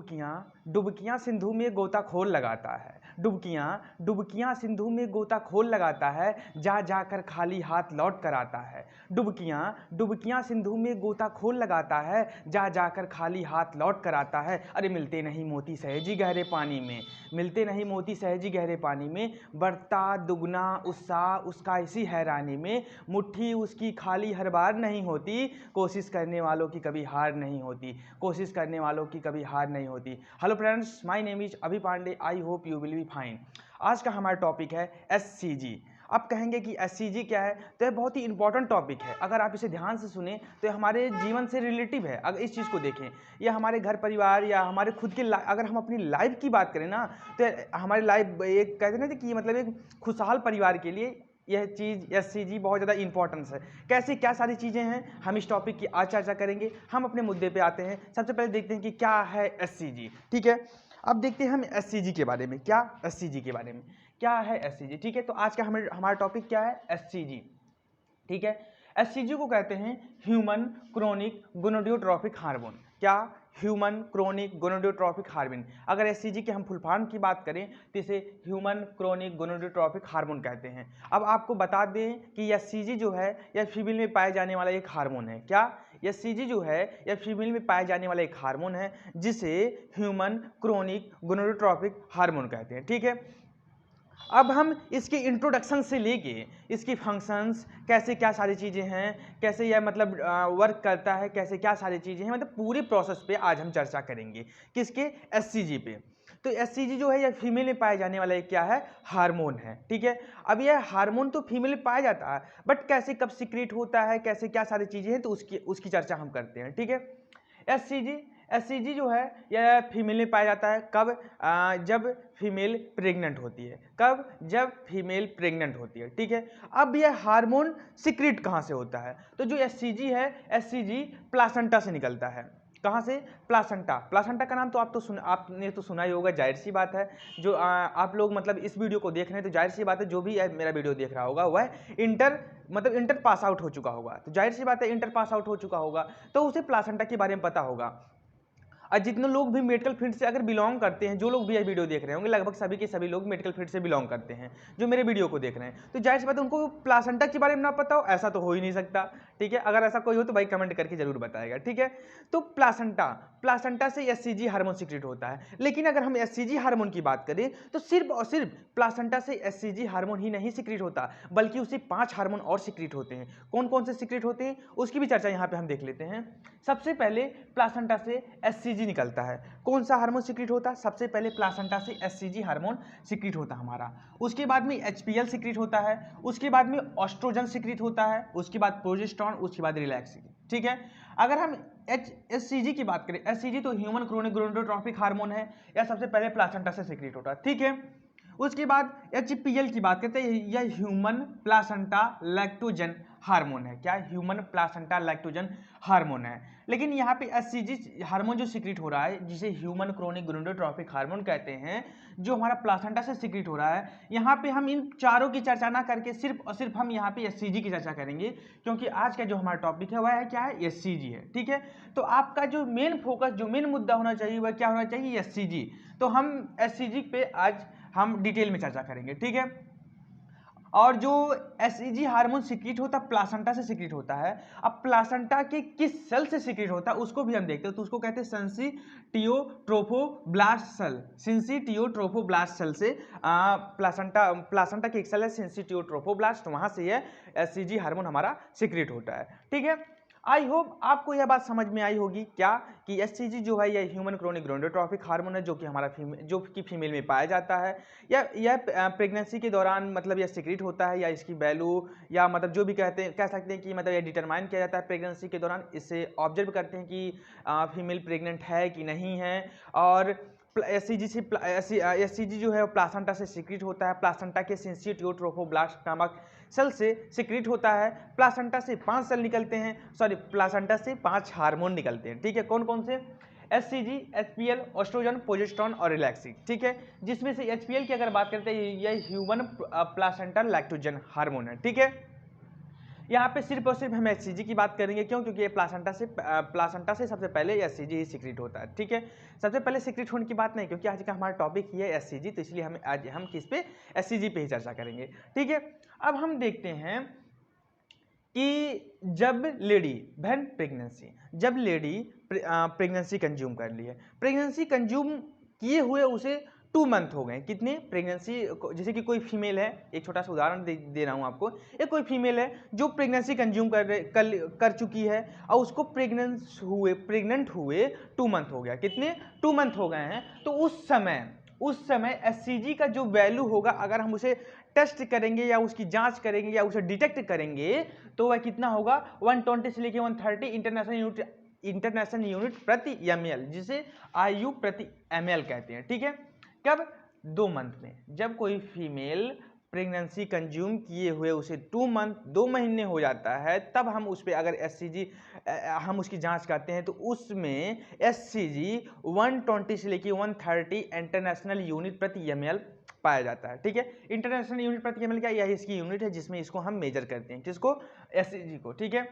डुबकियाँ डुबकियाँ सिंधु में गोताखोर लगाता है। डुबकियाँ सिंधु में गोताखोर लगाता है, जा जाकर खाली हाथ लौट कर आता है। डुबकियाँ सिंधु में गोताखोर लगाता है, जा जाकर खाली हाथ लौट कर आता है। अरे मिलते नहीं मोती सहेजी गहरे पानी में, मिलते नहीं मोती सहेजी गहरे पानी में, बढ़ता दुगना उत्साह उसका इसी हैरानी में। मुट्ठी उसकी खाली हर बार नहीं होती, कोशिश करने वालों की कभी हार नहीं होती, कोशिश करने वालों की कभी हार नहीं होती। Hello friends, my name is Abhi Pandey, I hope you will be fine. आज का हमारा टॉपिक है एससीजी। आप कहेंगे कि एससीजी क्या है, तो यह बहुत ही इंपॉर्टेंट टॉपिक है। अगर आप इसे ध्यान से सुने तो हमारे जीवन से रिलेटिव है। अगर इस चीज़ को देखें, यह हमारे घर परिवार या हमारे खुद के अगर हम अपनी लाइफ की बात करें ना, तो हमारी लाइफ एक कहते हैं ना कि मतलब एक खुशहाल परिवार के लिए यह चीज़ एससीजी बहुत ज़्यादा इंपॉर्टेंस है। कैसे क्या सारी चीज़ें हैं, हम इस टॉपिक की आज चर्चा करेंगे। हम अपने मुद्दे पे आते हैं। सबसे पहले देखते हैं कि क्या है एससीजी। ठीक है, अब देखते हैं हम एससीजी के बारे में। क्या एससीजी के बारे में क्या है एससीजी। ठीक है, तो आज का हमारा टॉपिक क्या है, एससीजी। ठीक है, एससीजी को कहते हैं ह्यूमन क्रोनिक गोनोडोट्रोपिक हार्मोन। क्या, ह्यूमन क्रोनिक गोनोडोट्रोपिक हार्मोन। अगर एससीजी के हम फुल फॉर्म की बात करें तो इसे ह्यूमन क्रोनिक गोनोडोट्रोपिक हार्मोन कहते हैं। अब आपको बता दें कि एससीजी जो है यह फीमेल में पाए जाने वाला एक हार्मोन है। क्या, एससीजी जो है यह फीमेल में पाए जाने वाला एक हार्मोन है जिसे ह्यूमन क्रोनिक गोनोडोट्रोपिक हार्मोन कहते हैं। ठीक है, अब हम इसके इंट्रोडक्शन से लेके इसकी फंक्शंस, कैसे क्या सारी चीज़ें हैं, कैसे यह मतलब वर्क करता है, कैसे क्या सारी चीज़ें हैं, मतलब पूरे प्रोसेस पे आज हम चर्चा करेंगे। किसके, एससीजी पे। तो एससीजी जो है यह फीमेल में पाए जाने वाला एक क्या है, हार्मोन है। ठीक है, अब यह हार्मोन तो फीमेल में पाया जाता है, बट कैसे कब सीक्रेट होता है, कैसे क्या सारी चीज़ें हैं, तो उसकी चर्चा हम करते हैं। ठीक है, एससीजी जो है यह फीमेल में पाया जाता है। कब, जब फीमेल प्रेग्नेंट होती है। कब, जब फीमेल प्रेग्नेंट होती है। ठीक है, अब यह हार्मोन सीक्रेट कहाँ से होता है, तो जो एससीजी है, एससीजी प्लासेंटा से निकलता है। कहाँ से, प्लासेंटा। प्लासेंटा का नाम तो आपने तो सुना ही होगा, जाहिर सी बात है। जो आप लोग मतलब इस वीडियो को देख रहे हैं, तो जाहिर सी बात है जो भी मेरा वीडियो देख रहा होगा वह इंटर पास आउट हो चुका होगा। तो जाहिर सी बात है इंटर पास आउट हो चुका होगा तो उसे प्लासेंटा के बारे में पता होगा। और जितने लोग भी मेडिकल फील्ड से अगर बिलोंग करते हैं, जो लोग भी यह वीडियो देख रहे होंगे, लगभग सभी के सभी लोग मेडिकल फील्ड से बिलोंग करते हैं जो मेरे वीडियो को देख रहे हैं, तो जाहिर सी बात है उनको प्लासेंटा के बारे में ना पता हो, ऐसा तो हो ही नहीं सकता। ठीक है, अगर ऐसा कोई हो तो भाई कमेंट करके जरूर बताएगा। ठीक है, तो प्लासेंटा से एससीजी हार्मोन सीक्रेट होता है। लेकिन अगर हम एससीजी हार्मोन की बात करें तो सिर्फ और सिर्फ प्लासेंटा से एससीजी हार्मोन ही नहीं सीक्रेट होता, बल्कि उसे 5 हार्मोन और सीक्रेट होते हैं। कौन कौन से सीक्रेट होते हैं उसकी भी चर्चा यहाँ पे हम देख लेते हैं। सबसे पहले प्लासेंटा से एससीजी निकलता है। कौन सा हार्मोन सीक्रेट होता है, सबसे पहले प्लासेंटा से एससीजी हार्मोन सीक्रेट होता है हमारा। उसके बाद में एचपीएल सीक्रेट होता है, उसके बाद में ऑस्ट्रोजन सीक्रेट होता है, उसके बाद प्रोजेस्टेरॉन, उसके बाद रिलैक्स। ठीक है, अगर हम एससीजी की बात करें, एससीजी तो ह्यूमन क्रोनिक गोनोडोट्रोपिक हार्मोन है, यह सबसे पहले प्लासेंटा से सीक्रेट होता है। ठीक है, उसके बाद एचपीएल की बात करते हैं, यह ह्यूमन प्लासेंटा लैक्टोजन हार्मोन है। क्या, ह्यूमन प्लासेंटा लैक्टोजन हार्मोन है। लेकिन यहाँ पे एससीजी हार्मोन जो सीक्रेट हो रहा है, जिसे ह्यूमन क्रोनिक गोनोडोट्रोपिक हार्मोन कहते हैं, जो हमारा प्लासेंटा से सीक्रेट हो रहा है, यहाँ पे हम इन चारों की चर्चा ना करके सिर्फ और सिर्फ हम यहाँ पे एससीजी की चर्चा करेंगे, क्योंकि आज का जो हमारा टॉपिक है वह है क्या है, एससीजी है। ठीक है, तो आपका जो मेन फोकस, जो मेन मुद्दा होना चाहिए वह क्या होना चाहिए, एससीजी। तो हम एससीजी पे आज हम डिटेल में चर्चा करेंगे। ठीक है, और जो एससीजी हार्मोन सीक्रेट होता है प्लासेंटा से सीक्रेट होता है। अब प्लासेंटा के किस सेल से सीक्रेट होता है उसको भी हम देखते हैं, तो उसको कहते हैं सिंसिटियोट्रोफोब्लास्ट सेल। सिंसिटियोट्रोफोब्लास्ट सेल से प्लासेंटा की एक सेल है सिंसिटियोट्रोफोब्लास्ट, वहां से यह एससीजी हार्मोन हमारा सीक्रेट होता है। ठीक है, आई होप आपको यह बात समझ में आई होगी, क्या कि एससीजी जो है यह ह्यूमन क्रोनिक गोनोडोट्रोपिक हार्मोन है, जो कि हमारा फीमेल में पाया जाता है। यह प्रेगनेंसी के दौरान मतलब यह सीक्रेट होता है, या इसकी वैल्यू या मतलब जो भी कह सकते हैं कि मतलब यह डिटरमाइन किया जाता है प्रेगनेंसी के दौरान। इससे ऑब्जर्व करते हैं कि फीमेल प्रेग्नेंट है कि नहीं है। और एससीजी जो है प्लासेंटा से सीक्रेट होता है, प्लासेंटा के सिंसिटियोट्रोफोब्लास्ट नामक सेल से सीक्रेट होता है। प्लासेंटा से 5 सेल निकलते हैं, प्लासेंटा से 5 हार्मोन निकलते हैं। ठीक है, कौन कौन से, एससीजी, एचपीएल, ऑस्ट्रोजन, प्रोजेस्टेरॉन और रिलैक्सिन। ठीक है, जिसमें से एचपीएल की अगर बात करते हैं यह ह्यूमन प्लासेंटा लैक्टोजन हार्मोन है। ठीक है, यहाँ पे सिर्फ और सिर्फ हम एससीजी की बात करेंगे, क्यों? क्योंकि ये प्लासेंटा से सबसे पहले एससीजी ही सीक्रेट होता है, ठीक है। सबसे पहले सीक्रेट होने की बात नहीं, क्योंकि आज का हमारा टॉपिक ही है एससीजी, तो इसलिए हम किस पे, एससीजी पे ही चर्चा करेंगे, ठीक है। अब हम देखते हैं कि जब लेडी बहन प्रेगनेंसी, जब लेडी प्रेगनेंसी कंज्यूम कर ली है, प्रेगनेंसी कंज्यूम किए हुए उसे 2 मंथ हो गए, कितने? प्रेगनेंसी, जैसे कि कोई फीमेल है, एक छोटा सा उदाहरण दे रहा हूँ आपको, एक कोई फीमेल है जो प्रेगनेंसी कंज्यूम कर चुकी है और उसको प्रेग्नेंट हुए 2 मंथ हो गया, कितने? 2 मंथ हो गए हैं। तो उस समय एससीजी का जो वैल्यू होगा, अगर हम उसे टेस्ट करेंगे या उसकी जांच करेंगे या उसे डिटेक्ट करेंगे, तो वह कितना होगा? 120 से लेकर 130 इंटरनेशनल यूनिट प्रति ml, जिसे IU प्रति ml कहते हैं, ठीक है। कब? 2 मंथ में। जब कोई फीमेल प्रेगनेंसी कंज्यूम किए हुए उसे 2 महीने हो जाता है, तब हम उस पर अगर एससीजी हम उसकी जांच करते हैं, तो उसमें एससीजी 120 से लेकर 130 इंटरनेशनल यूनिट प्रति ml पाया जाता है, ठीक है। इंटरनेशनल यूनिट प्रति ml क्या? यही इसकी यूनिट है जिसमें इसको हम मेजर करते हैं, किसको? एससीजी को, ठीक है।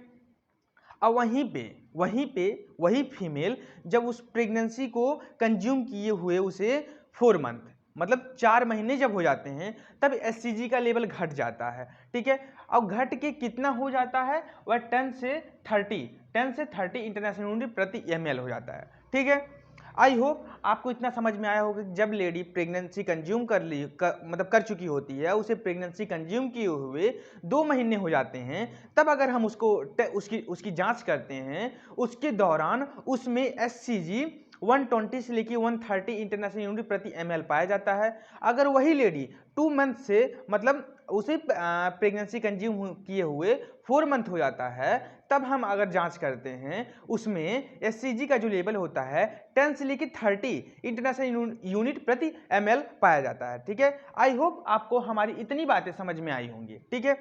और वही फीमेल जब उस प्रेगनेंसी को कंज्यूम किए हुए उसे 4 मंथ, मतलब 4 महीने जब हो जाते हैं, तब एससीजी का लेवल घट जाता है, ठीक है। और घट के कितना हो जाता है? वह 10 से 30 इंटरनेशनल यूनिट प्रति ml हो जाता है, ठीक है। आई होप आपको इतना समझ में आया होगा कि जब लेडी प्रेगनेंसी कंज्यूम मतलब कर चुकी होती है, उसे प्रेगनेंसी कंज्यूम किए हुए 2 महीने हो जाते हैं, तब अगर हम उसकी जांच करते हैं, उसके दौरान उसमें एससीजी 120 से लेकर 130 इंटरनेशनल यूनिट प्रति ml पाया जाता है। अगर वही लेडी 2 मंथ से, मतलब उसे प्रेगनेंसी कंज्यूम किए हुए 4 मंथ हो जाता है, तब हम अगर जांच करते हैं, उसमें एससीजी का जो लेवल होता है 10 से लेकर 30 इंटरनेशनल यूनिट प्रति ml पाया जाता है, ठीक है। आई होप आपको हमारी इतनी बातें समझ में आई होंगी, ठीक है।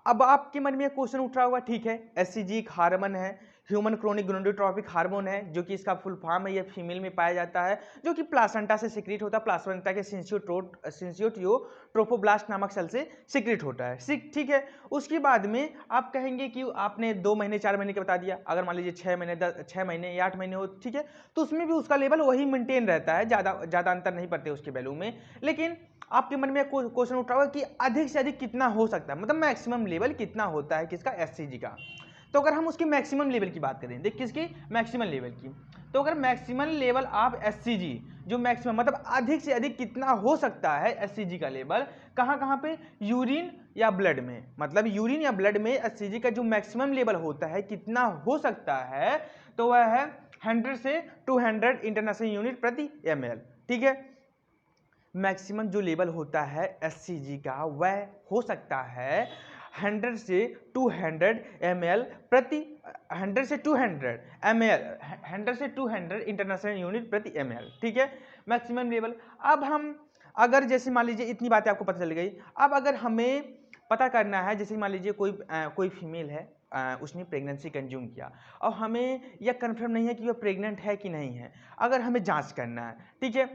अब आपके मन में क्वेश्चन उठ रहा होगा, ठीक है, एससीजी एक हार्मोन है, ह्यूमन क्रोनिक गोनाडोट्रोपिक हार्मोन है, जो कि इसका फुल फॉर्म है, यह फीमेल में पाया जाता है, जो कि प्लासेंटा से सिक्रीट होता है, प्लासेंटा के सिंसियोट्रोफोब्लास्ट नामक सेल से सिक्रीट होता है, ठीक है। उसके बाद में आप कहेंगे कि आपने 2 महीने 4 महीने का बता दिया, अगर मान लीजिए 6 महीने या 8 महीने हो, ठीक है, तो उसमें भी उसका लेवल वही मेंटेन रहता है, ज़्यादा अंतर नहीं पड़ते उसके वैल्यू में। लेकिन आपके मन में क्वेश्चन उठ रहा होगा कि अधिक से अधिक कितना हो सकता है, मतलब मैक्सिमम लेवल कितना होता है किसका? एससीजी का। तो अगर हम उसकी मैक्सिमम लेवल की बात करें, देख किसकी? मैक्सिमम लेवल की। तो अगर मैक्सिमम लेवल ऑफ एससीजी, जो मैक्सिमम मतलब अधिक से अधिक कितना हो सकता है एससीजी का लेवल, कहाँ पे? यूरिन या ब्लड में, मतलब यूरिन या ब्लड में एससीजी का जो मैक्सिमम लेवल होता है कितना हो सकता है, तो वह है 100 से 200 इंटरनेशनल यूनिट प्रति ml, ठीक है। मैक्सिमम जो लेवल होता है एससीजी का, वह हो सकता है 100 से 200 ml प्रति 100 से 200 ml 100 से 200 इंटरनेशनल यूनिट प्रति ml, ठीक है, मैक्सिमम लेवल। अब हम अगर जैसे मान लीजिए इतनी बातें आपको पता चल गई, अब अगर हमें पता करना है, जैसे मान लीजिए कोई फीमेल है, उसने प्रेगनेंसी कंज्यूम किया और हमें यह कंफर्म नहीं है कि वह प्रेग्नेंट है कि नहीं है, अगर हमें जांच करना है, ठीक है,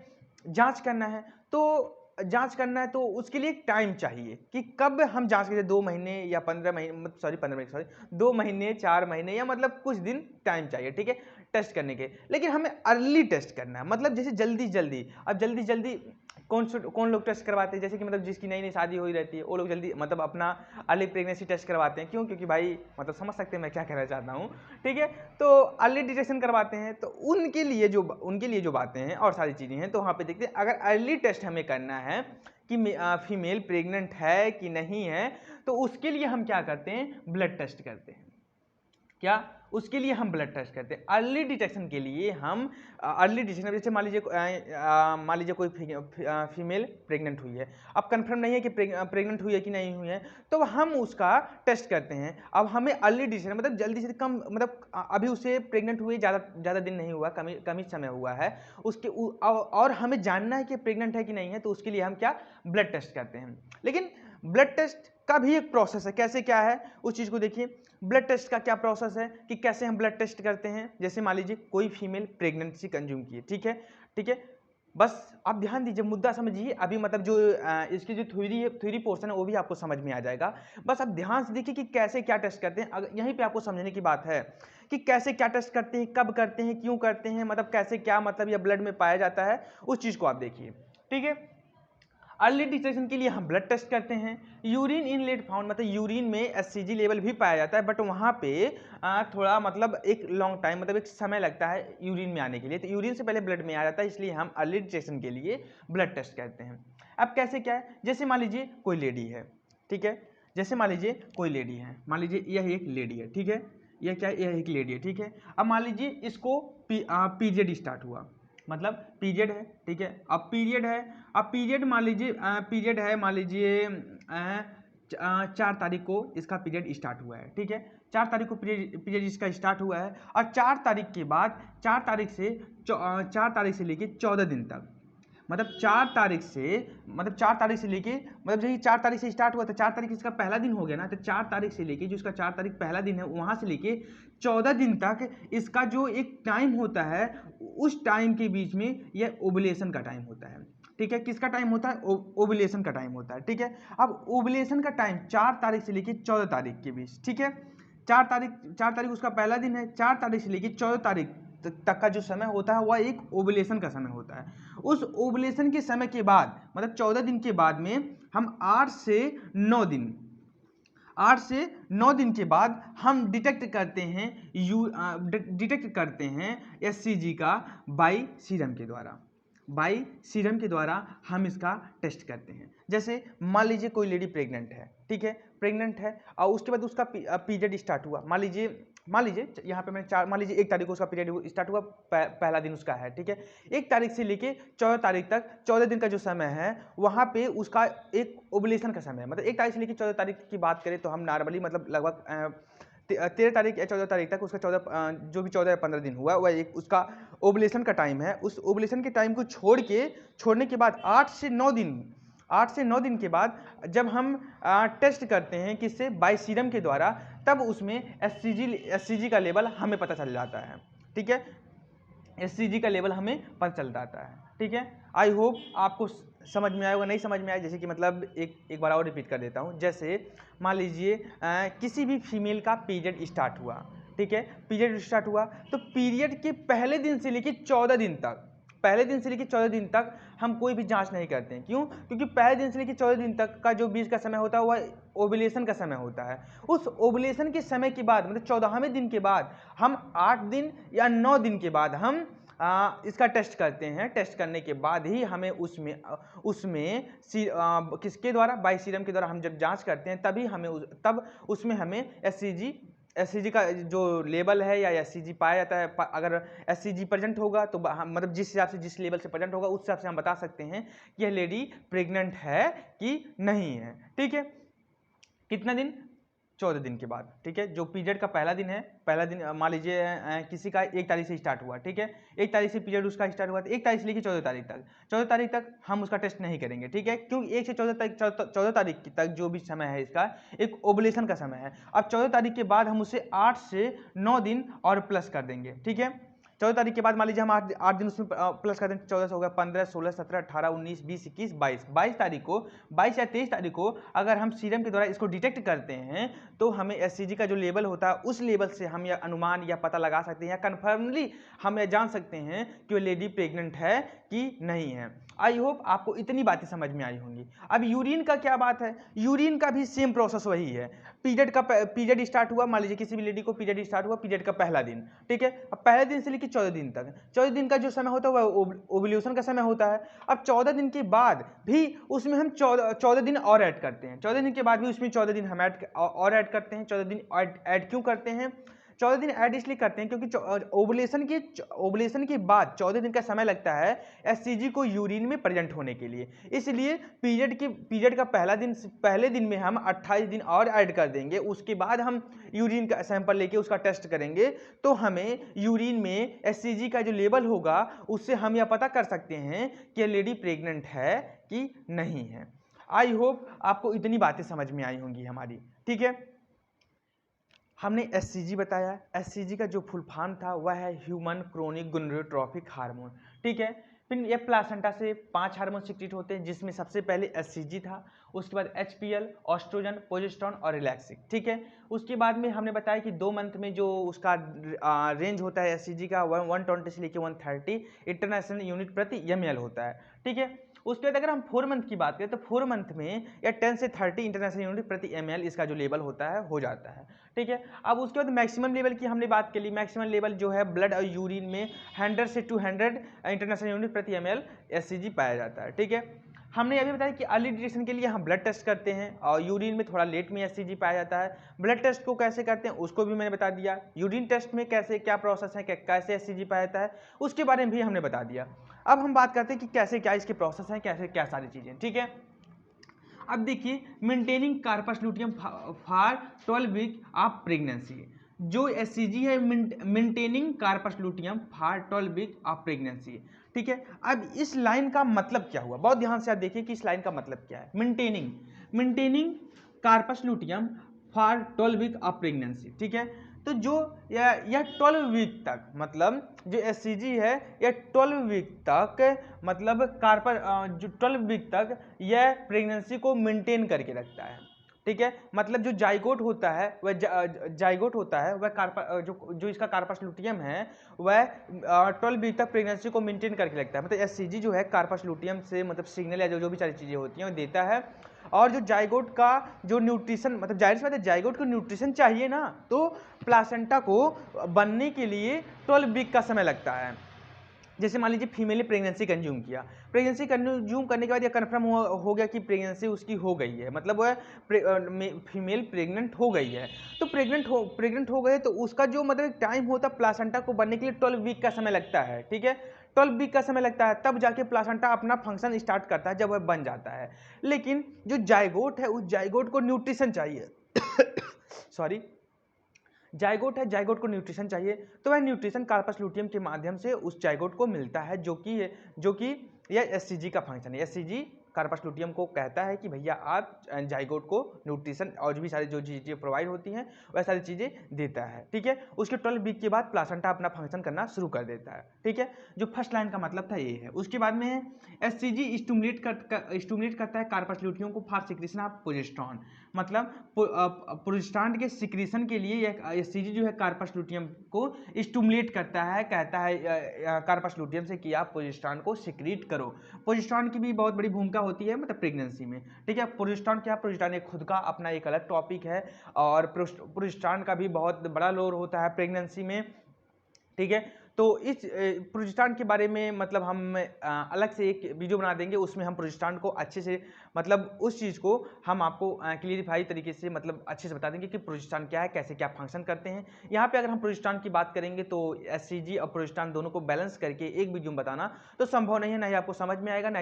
जांच करना है तो उसके लिए एक टाइम चाहिए कि कब हम जांच करें, 2 महीने या 15 महीने, 2 महीने 4 महीने या मतलब कुछ दिन टाइम चाहिए, ठीक है, टेस्ट करने के। लेकिन हमें अर्ली टेस्ट करना है, मतलब जैसे जल्दी, अब जल्दी कौन लोग टेस्ट करवाते हैं, जैसे कि मतलब जिसकी नई शादी हुई रहती है, वो लोग जल्दी मतलब अपना अर्ली प्रेगनेंसी टेस्ट करवाते हैं, क्यों? क्योंकि भाई मतलब समझ सकते हैं मैं क्या कहना चाहता हूँ, ठीक है। तो अर्ली डिटेक्शन करवाते हैं, तो उनके लिए जो बातें हैं और सारी चीज़ें हैं, तो वहाँ पे देखते हैं अगर अर्ली टेस्ट हमें करना है कि फीमेल प्रेग्नेंट है कि नहीं है, तो उसके लिए हम क्या करते हैं? ब्लड टेस्ट करते हैं। क्या? उसके लिए हम ब्लड टेस्ट करते हैं। अर्ली डिटेक्शन के लिए हम अर्ली डिटेक्शन, जैसे मान लीजिए कोई फीमेल प्रेग्नेंट हुई है, अब कंफर्म नहीं है कि प्रेग्नेंट हुई है कि नहीं हुई है, तो हम उसका टेस्ट करते हैं। अब हमें अर्ली डिटेक्शन मतलब जल्दी से कम, मतलब अभी उसे प्रेग्नेंट हुए ज़्यादा दिन नहीं हुआ, कम ही समय हुआ है उसके, और हमें जानना है कि प्रेग्नेंट है कि नहीं है, तो उसके लिए हम क्या? ब्लड टेस्ट करते हैं। लेकिन ब्लड टेस्ट का भी एक प्रोसेस है, कैसे क्या है उस चीज़ को देखिए। ब्लड टेस्ट का क्या प्रोसेस है कि कैसे हम ब्लड टेस्ट करते हैं। जैसे मान लीजिए कोई फीमेल प्रेगनेंसी कंज्यूम की है, ठीक है, बस आप ध्यान दीजिए, मुद्दा समझिए। अभी मतलब जो इसकी जो थ्योरी पोर्शन है वो भी आपको समझ में आ जाएगा। बस आप ध्यान से देखिए कि कैसे क्या टेस्ट करते हैं। अगर यहीं पे आपको समझने की बात है कि कैसे क्या टेस्ट करते हैं, कब करते हैं, क्यों करते हैं, मतलब कैसे क्या मतलब यह ब्लड में पाया जाता है, उस चीज़ को आप देखिए। ठीक है, अर्ली डिटेक्शन के लिए हम ब्लड टेस्ट करते हैं। यूरिन इनलेट फाउंड, मतलब यूरिन में एससीजी लेवल भी पाया जाता है, बट वहाँ पे थोड़ा मतलब एक लॉन्ग टाइम, मतलब एक समय लगता है यूरिन में आने के लिए, तो यूरिन से पहले ब्लड में आ जाता है, इसलिए हम अर्ली डिटेक्शन के लिए ब्लड टेस्ट करते हैं। अब कैसे क्या है, जैसे मान लीजिए कोई लेडी है, ठीक है, जैसे मान लीजिए कोई लेडी है, मान लीजिए यह एक लेडी है, ठीक है, यह क्या है, यह एक लेडी है, ठीक है। अब मान लीजिए इसको पीरियड स्टार्ट हुआ, मतलब पीरियड है, ठीक है। अब पीरियड है, अब पीरियड मान लीजिए पीरियड है, मान लीजिए 4 तारीख को इसका पीरियड स्टार्ट हुआ है, ठीक है। 4 तारीख को पीरियड इसका स्टार्ट हुआ है, और 4 तारीख के बाद 4 तारीख से लेके 14 दिन तक, मतलब 4 तारीख से लेके, मतलब यही 4 तारीख से स्टार्ट हुआ, तो 4 तारीख इसका पहला दिन हो गया ना, तो 4 तारीख से लेके जो इसका 4 तारीख पहला दिन है, वहाँ से लेके 14 दिन तक इसका जो एक टाइम होता है, उस टाइम के बीच में यह ओवुलेशन का टाइम होता है, ठीक है। किसका टाइम होता है, ओवुलेशन का टाइम होता है, ठीक है। अब ओवुलेशन का टाइम 4 तारीख से लेके 14 तारीख के बीच, ठीक है। 4 तारीख उसका पहला दिन है, 4 तारीख से लेके 14 तारीख तक का जो समय होता है वह एक ओवुलेशन का समय होता है। उस ओवुलेशन के समय के बाद, मतलब 14 दिन के बाद में हम 8 से 9 दिन के बाद हम डिटेक्ट करते हैं एससीजी का बाई सीरम के द्वारा हम इसका टेस्ट करते हैं। जैसे मान लीजिए कोई लेडी प्रेग्नेंट है, ठीक है, प्रेग्नेंट है, और उसके बाद उसका पीरियड स्टार्ट हुआ, मान लीजिए यहाँ पे मैंने मान लीजिए 1 तारीख को उसका पीरियड स्टार्ट हुआ, पहला दिन उसका है, ठीक है। 1 तारीख से लेके 14 तारीख तक 14 दिन का जो समय है, वहाँ पे उसका एक ओवुलेशन का समय है। मतलब 1 तारीख से लेके 14 तारीख की बात करें तो हम नॉर्मली मतलब लगभग 13 तारीख या 14 तारीख तक उसका जो भी 14 या 15 दिन हुआ वह एक उसका ओवुलेशन का टाइम है। उस ओवुलेशन के टाइम को छोड़ने के बाद 8 से 9 दिन के बाद जब हम टेस्ट करते हैं किससे, बाई सीरम के द्वारा, तब उसमें एससीजी का लेवल हमें पता चल जाता है, ठीक है। एससीजी का लेवल हमें पता चल जाता है, ठीक है। आई होप आपको समझ में आया होगा। नहीं समझ में आया, जैसे कि मतलब एक बार और रिपीट कर देता हूँ। जैसे मान लीजिए किसी भी फीमेल का पीरियड स्टार्ट हुआ, ठीक है, पीरियड स्टार्ट हुआ, तो पीरियड के पहले दिन से लेकर 14 दिन तक हम कोई भी जांच नहीं करते हैं। क्यों? क्योंकि पहले दिन से लेकर 14 दिन तक का जो बीच का समय होता है वह ओवुलेशन का समय होता है। उस ओवुलेशन के समय के बाद, मतलब 14वें दिन के बाद, हम 8 दिन या 9 दिन के बाद हम इसका टेस्ट करते हैं। टेस्ट करने के बाद ही हमें उसमें किसके द्वारा, बाई सीरम के द्वारा हम जब जांच करते हैं, तब उसमें हमें एससीजी का जो लेवल है या एससीजी पाया जाता है। अगर एससीजी प्रेजेंट होगा तो मतलब जिस हिसाब से, जिस लेवल से प्रेजेंट होगा, उस हिसाब से हम बता सकते हैं कि यह लेडी प्रेग्नेंट है कि नहीं है, ठीक है। कितना दिन, 14 दिन के बाद, ठीक है। जो पीरियड का पहला दिन है, पहला दिन मान लीजिए किसी का 1 तारीख से स्टार्ट हुआ, ठीक है, 1 तारीख से पीरियड उसका स्टार्ट हुआ, तो 1 तारीख से लेकर 14 तारीख तक हम उसका टेस्ट नहीं करेंगे, ठीक है। क्योंकि 1 से 14 तारीख तक जो भी समय है इसका एक ओवुलेशन का समय है। अब 14 तारीख के बाद हम उसे 8 से 9 दिन और प्लस कर देंगे, ठीक है। 14 तारीख के बाद मान लीजिए हम 8 दिन उसमें प्लस कर दें, 14 से हो गया 15, 16, 17, 18, 19, 20, 21, 22 तारीख को, 22 या 23 तारीख को अगर हम सीरम के द्वारा इसको डिटेक्ट करते हैं, तो हमें एससीजी का जो लेवल होता है उस लेवल से हम यह अनुमान या पता लगा सकते हैं, या कन्फर्मली हम यह जान सकते हैं कि वो लेडी प्रेग्नेंट है कि नहीं है। आई होप आपको इतनी बातें समझ में आई होंगी। अब यूरिन का क्या बात है, यूरिन का भी सेम प्रोसेस वही है। पीरियड स्टार्ट हुआ, मान लीजिए किसी भी लेडी को पीरियड स्टार्ट हुआ, पीरियड का पहला दिन, ठीक है। अब पहले दिन से लेकर 14 दिन तक, 14 दिन का जो समय होता है वह ओवुलेशन का समय होता है। अब 14 दिन के बाद भी उसमें हम 14 दिन और ऐड करते हैं। 14 दिन के बाद भी उसमें 14 दिन हम और ऐड करते हैं। 14 दिन ऐड क्यों करते हैं? 14 दिन ऐड इसलिए करते हैं क्योंकि ओवुलेशन के बाद 14 दिन का समय लगता है एससीजी को यूरिन में प्रेजेंट होने के लिए। इसलिए पीरियड का पहले दिन में हम 28 दिन और ऐड कर देंगे। उसके बाद हम यूरिन का सैंपल लेके उसका टेस्ट करेंगे, तो हमें यूरिन में एससीजी का जो लेवल होगा उससे हम यह पता कर सकते हैं कि लेडी प्रेग्नेंट है कि नहीं है। आई होप आपको इतनी बातें समझ में आई होंगी हमारी, ठीक है। हमने एससीजी बताया। एससीजी का जो फुल फॉर्म था वह है ह्यूमन क्रोनिक गोनेडोट्रोपिक हार्मोन, ठीक है। फिर ये प्लासेंटा से 5 हार्मोन सिक्रीट होते हैं, जिसमें सबसे पहले एससीजी था, उसके बाद एचपीएल, ऑस्ट्रोजन, प्रोजेस्टेरोन और रिलैक्सिन, ठीक है। उसके बाद में हमने बताया कि 2 मंथ में जो उसका रेंज होता है एससीजी का 120 से लेकर 130 इंटरनेशनल यूनिट प्रति ml होता है, ठीक है। उसके बाद अगर हम 4 मंथ की बात करें तो 4 मंथ में या 10 से 30 इंटरनेशनल यूनिट प्रति ml इसका जो लेवल होता है हो जाता है, ठीक है। अब उसके बाद मैक्सिमम लेवल की हमने बात कर ली। मैक्सिमम लेवल जो है ब्लड और यूरिन में 100 से 200 इंटरनेशनल यूनिट प्रति ml एससीजी पाया जाता है, ठीक है। हमने अभी बताया कि अर्ली डिटेक्शन के लिए हम ब्लड टेस्ट करते हैं और यूरिन में थोड़ा लेट में एससीजी पाया जाता है। ब्लड टेस्ट को कैसे करते हैं उसको भी मैंने बता दिया। यूरिन टेस्ट में कैसे क्या प्रोसेस है, कैसे एससीजी पाया जाता है उसके बारे में भी हमने बता दिया। अब हम बात करते हैं कि कैसे क्या इसके प्रोसेस हैं, कैसे क्या सारी चीज़ें, ठीक है। अब देखिए maintaining corpus luteum for 12 week of pregnancy, जो एससीजी है maintaining corpus luteum for 12 week of pregnancy, ठीक है। अब इस लाइन का मतलब क्या हुआ, बहुत ध्यान से आप देखिए कि इस लाइन का मतलब क्या है। Maintaining corpus luteum for 12 week of pregnancy, ठीक है। तो जो यह 12 वीक तक, मतलब जो एससीजी है यह 12 वीक तक, मतलब कार्पर जो 12 वीक तक यह प्रेगनेंसी को मेंटेन करके रखता है, ठीक है। मतलब जो जाइगोट होता है वह जो इसका कार्पस लुटियम है वह 12 वीक तक प्रेगनेंसी को मेंटेन करके रखता है। मतलब एससीजी जो है कार्पस लुटियम से मतलब सिग्नल या जो भी सारी चीज़ें होती हैं वो देता है। और जो जाइगोट का जो न्यूट्रिशन, मतलब जाहिर सी बात है जाइगोट को न्यूट्रिशन चाहिए ना, तो प्लासेंटा को बनने के लिए 12 वीक का समय लगता है। जैसे मान लीजिए फीमेल ने प्रेगनेंसी कंज्यूम किया, प्रेगनेंसी कंज्यूम करने के बाद यह कन्फर्म हो गया कि प्रेगनेंसी उसकी हो गई है, मतलब वह फीमेल प्रेग्नेंट हो गई है। तो प्रेग्नेंट हो गए तो उसका जो मतलब टाइम होता है प्लासेंटा को बनने के लिए 12 वीक का समय लगता है, ठीक है। 12 वीक का समय लगता है, तब जाके प्लासेंटा अपना फंक्शन स्टार्ट करता है जब वह बन जाता है। लेकिन जो जाइगोट है उस जाइगोट को न्यूट्रिशन चाहिए सॉरी जाइगोट को न्यूट्रिशन चाहिए, तो वह न्यूट्रिशन कार्पस लुटियम के माध्यम से उस जाइगोट को मिलता है, जो कि यह एससीजी का फंक्शन है। एससीजी कार्पस लुटियम को कहता है कि भैया आप जाइगोट को न्यूट्रिशन और भी सारी जो चीज़ें प्रोवाइड होती हैं वह सारी चीज़ें देता है, ठीक है। उसके 12 वीक के बाद प्लासेंटा अपना फंक्शन करना शुरू कर देता है, ठीक है। जो फर्स्ट लाइन का मतलब था ये है। उसके बाद में एससीजी स्टिमुलेट करता है कार्पस लुटियम को फॉर सिक्रीशन ऑफ प्रोजेस्टेरोन, मतलब प्रोजेस्टेरोन के सिक्रीशन के लिए यह एससीजी जो है कार्पस लुटियम को स्टिमुलेट करता है, कहता है कार्पस लुटियम से कि आप प्रोजेस्टेरोन को सिक्रीट करो। प्रोजेस्टेरोन की भी बहुत बड़ी भूमिका होती है मतलब प्रेगनेंसी में, ठीक है। प्रोजेस्टेरोन क्या, प्रोजेस्टेरोन एक खुद का अपना एक अलग टॉपिक है और प्रोजेस्टेरोन का भी बहुत बड़ा रोल होता है प्रेगनेंसी में, ठीक है। तो इस प्रोजेस्टेरोन के बारे में मतलब हम अलग से एक वीडियो बना देंगे, उसमें हम प्रोजेस्टेरोन को अच्छे से मतलब उस चीज़ को हम आपको क्लियरिफाई तरीके से मतलब अच्छे से बता देंगे कि प्रोजेस्टेरोन क्या है, कैसे क्या फंक्शन करते हैं। यहाँ पे अगर हम प्रोजेस्टेरोन की बात करेंगे तो एससीजी और प्रोजेस्टेरोन दोनों को बैलेंस करके एक वीडियो में बताना तो संभव नहीं है, ना ही आपको समझ में आएगा, ना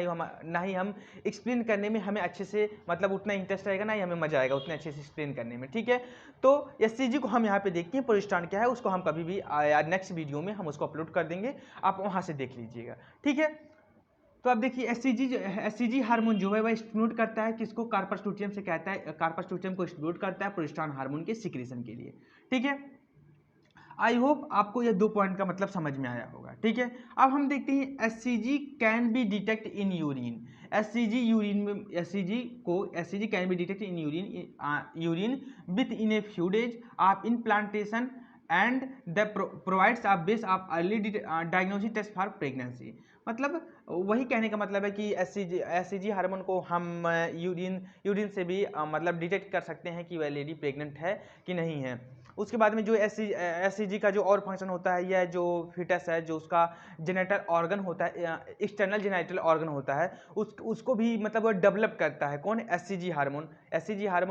ही हम एक्सप्लेन करने में हमें अच्छे से मतलब उतना इंटरेस्ट आएगा, ना ही हमें मजा आएगा उतने अच्छे से एक्सप्लेन करने में, ठीक है। तो एससीजी को हम यहाँ पे देखते हैं, प्रोजेस्टेरोन क्या है उसको हम कभी भी नेक्स्ट वीडियो में हम उसको अपलोड कर देंगे, आप वहाँ से देख लीजिएगा, ठीक है। तो अब देखिए एससीजी हार्मोन जो है वह स्टिमुलेट करता है किसको, कार्पस लुटियम से कहता है, कार्पस लुटियम को स्टिमुलेट करता है प्रोजेस्टेरोन हार्मोन के सिक्रीशन के लिए, ठीक है। आई होप आपको ये 2 पॉइंट का मतलब समझ में आया होगा, ठीक है। अब हम देखते हैं SCG can be detect in urine. SCG can be detect in urine within a few days of implantation and the provides a base of early diagnosis test for pregnancy. मतलब वही कहने का मतलब है कि एससीजी हार्मोन को हम urine से भी मतलब डिटेक्ट कर सकते हैं कि वह लेडी प्रेग्नेंट है कि नहीं है। उसके बाद में जो एससीजी का जो और फंक्शन होता है, यह जो फिटस है जो उसका जेनेटल ऑर्गन होता है, एक्सटर्नल जेनेटल ऑर्गन होता है, उसको भी मतलब वह डेवलप करता है, कौन, एससीजी हार्मोन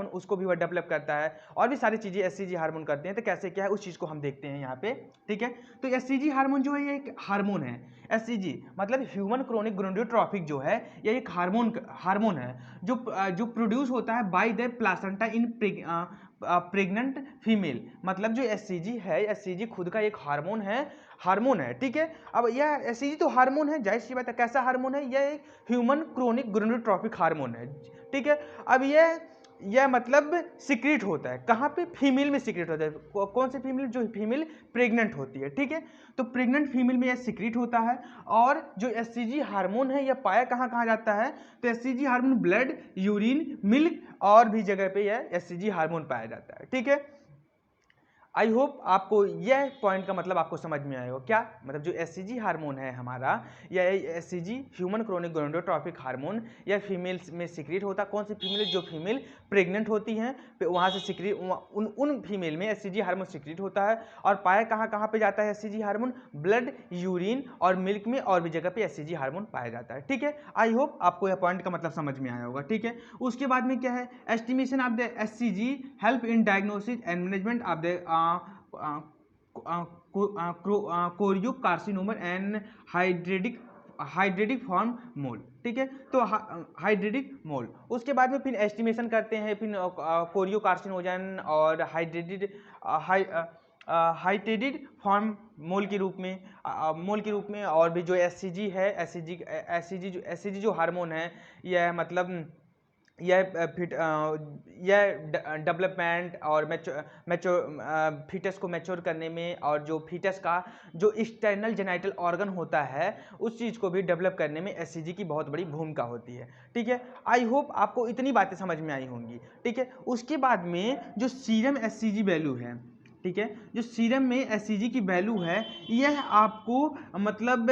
उसको भी वह डेवलप करता है, और भी सारी चीज़ें एससीजी हार्मोन करते हैं। तो कैसे क्या है उस चीज़ को हम देखते हैं यहाँ पे, ठीक है। तो एससीजी हार्मोन जो है ये एक हार्मोन है। एससीजी मतलब ह्यूमन क्रोनिक गोनेडोट्रोपिक जो है यह एक हार्मोन है जो प्रोड्यूस होता है by the placenta in pregnant female. मतलब जो एससीजी है, एससीजी खुद का एक हार्मोन है, ठीक है। अब यह एससीजी तो हार्मोन है, जाहिर सी बात है, कैसा हार्मोन है, यह एक ह्यूमन क्रोनिक गोनेडोट्रोपिक हार्मोन है, ठीक है। अब यह यह मतलब सिक्रीट होता है, कहाँ पे? फीमेल में सिक्रीट होता है। कौन सी फीमेल? जो फीमेल प्रेग्नेंट होती है, ठीक है। तो प्रेग्नेंट फीमेल में यह सिक्रीट होता है। और जो एचसीजी हार्मोन है यह पाया कहाँ कहाँ जाता है? तो HCG hormone blood, urine, milk और भी जगह पे यह एचसीजी हार्मोन पाया जाता है, ठीक है। आई होप आपको यह पॉइंट का मतलब आपको समझ में आएगा। क्या मतलब? जो एचसीजी हार्मोन है हमारा, यह HCG human chronic gonadotropic hormone, यह फीमेल में सिक्रीट होता है। कौन सी फीमेल? जो फीमेल प्रेग्नेंट होती हैं, वहाँ से सिक्रीट, उन फीमेल में एचसीजी हार्मोन सिक्रीट होता है। और पाया कहाँ कहाँ पे जाता है एचसीजी हार्मोन? ब्लड, यूरिन और मिल्क में और भी जगह पे एचसीजी हार्मोन पाया जाता है, ठीक है। आई होप आपको यह पॉइंट का मतलब समझ में आया होगा, ठीक है। उसके बाद में क्या है? Estimation of the HCG help in diagnosis and management of the choriocarcinoma and hydatidiform mole, ठीक है। तो हाइड्रेटिक मोल, उसके बाद में फिर एस्टिमेशन करते हैं, फिर कोरियोकार्सिनोजन और हाइड्रेटेड फॉर्म मोल के रूप में और भी जो एचसीजी है, एचसीजी जो हार्मोन है, यह मतलब यह डेवलपमेंट और फीटस को मैच्योर करने में, और जो फीटस का जो एक्सटर्नल जेनाइटल ऑर्गन होता है उस चीज़ को भी डेवलप करने में एचसीजी की बहुत बड़ी भूमिका होती है, ठीक है। आई होप आपको इतनी बातें समझ में आई होंगी, ठीक है। उसके बाद में जो सीरम एचसीजी वैल्यू है, ठीक है, जो सीरम में एचसीजी की वैल्यू है, यह आपको मतलब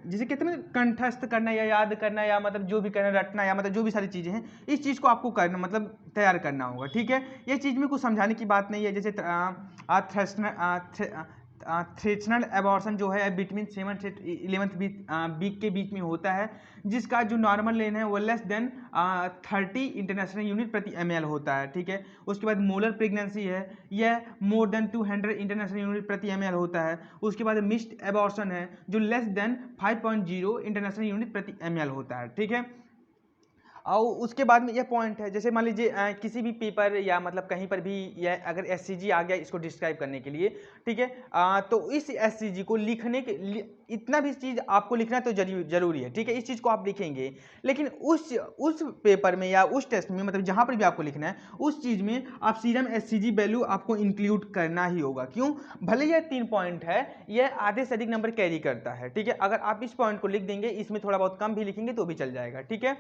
जिसे कहते हैं ना कंठस्थ करना या याद करना या मतलब जो भी करना, रटना या मतलब जो भी सारी चीज़ें हैं, इस चीज़ को आपको करना मतलब तैयार करना होगा, ठीक है। ये चीज़ में कुछ समझाने की बात नहीं है। जैसे थ्रेशनल एबॉर्शन जो है बिटवीन 7 से 11th वीक के बीच में होता है, जिसका जो नॉर्मल लेन है वो लेस देन 30 इंटरनेशनल यूनिट प्रति ml होता है, ठीक है। उसके बाद मोलर प्रेगनेंसी है, यह मोर देन 200 इंटरनेशनल यूनिट प्रति ml होता है। उसके बाद मिस्ड एबॉर्शन है जो लेस देन 5.0 इंटरनेशनल यूनिट प्रति ml होता है, ठीक है। और उसके बाद में यह पॉइंट है, जैसे मान लीजिए किसी भी पेपर या मतलब कहीं पर भी यह अगर एचसीजी आ गया इसको डिस्क्राइब करने के लिए, ठीक है, तो इस एचसीजी को लिखने के इतना भी चीज़ आपको लिखना तो जरूरी है, ठीक है। इस चीज़ को आप लिखेंगे, लेकिन उस पेपर में या उस टेस्ट में मतलब जहाँ पर भी आपको लिखना है उस चीज़ में आप सीरम एचसीजी वैल्यू आपको इंक्लूड करना ही होगा। क्यों? भले यह 3 पॉइंट है, यह आधे से अधिक नंबर कैरी करता है, ठीक है। अगर आप इस पॉइंट को लिख देंगे, इसमें थोड़ा बहुत कम भी लिखेंगे तो भी चल जाएगा, ठीक है।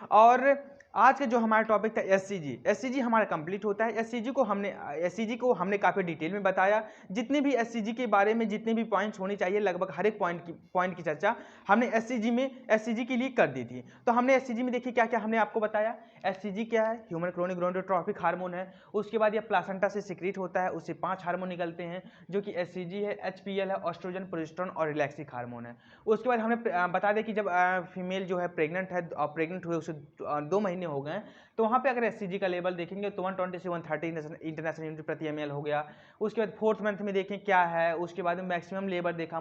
और आज का जो हमारा टॉपिक था एचसीजी हमारा कंप्लीट होता है। एचसीजी को हमने काफ़ी डिटेल में बताया। जितने भी एचसीजी के बारे में जितने भी पॉइंट्स होने चाहिए, लगभग हर एक पॉइंट की चर्चा हमने एचसीजी के लिए कर दी थी। तो हमने एचसीजी में देखिए क्या क्या हमने आपको बताया। एचसीजी क्या है? ह्यूमन क्रोनिक गोनाडोट्रोपिक हार्मोन है। उसके बाद यह प्लासेंटा से सिक्रीट होता है, उससे 5 हार्मोन निकलते हैं जो कि एचसीजी है, एचपीएल है, ऑस्ट्रोजन, प्रोजेस्टेरोन और रिलैक्सिक हार्मोन है। उसके बाद हमने बता दें कि जब फीमेल जो है प्रेग्नेंट है और प्रेग्नेंट हुए उसे 2 महीने हो गए, तो वहाँ पे अगर एचसीजी का लेवल देखेंगे तो 120 से 130 इंटरनेशनल यूनिट प्रति ml हो गया। उसके बाद 4th मंथ में देखें क्या है। उसके बाद में मैक्सिमम लेवल देखा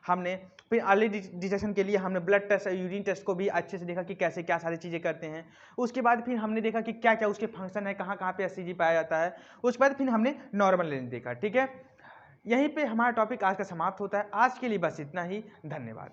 हमने। फिर अर्ली डिटेक्शन के लिए हमने ब्लड टेस्ट और यूरिन टेस्ट को भी अच्छे से देखा कि कैसे क्या सारी चीज़ें करते हैं। उसके बाद फिर हमने देखा कि क्या क्या उसके फंक्शन है, कहाँ कहाँ पे एचसीजी पाया जाता है। उसके बाद फिर हमने नॉर्मल लेंथ देखा, ठीक है। यहीं पे हमारा टॉपिक आज का समाप्त होता है। आज के लिए बस इतना ही। धन्यवाद।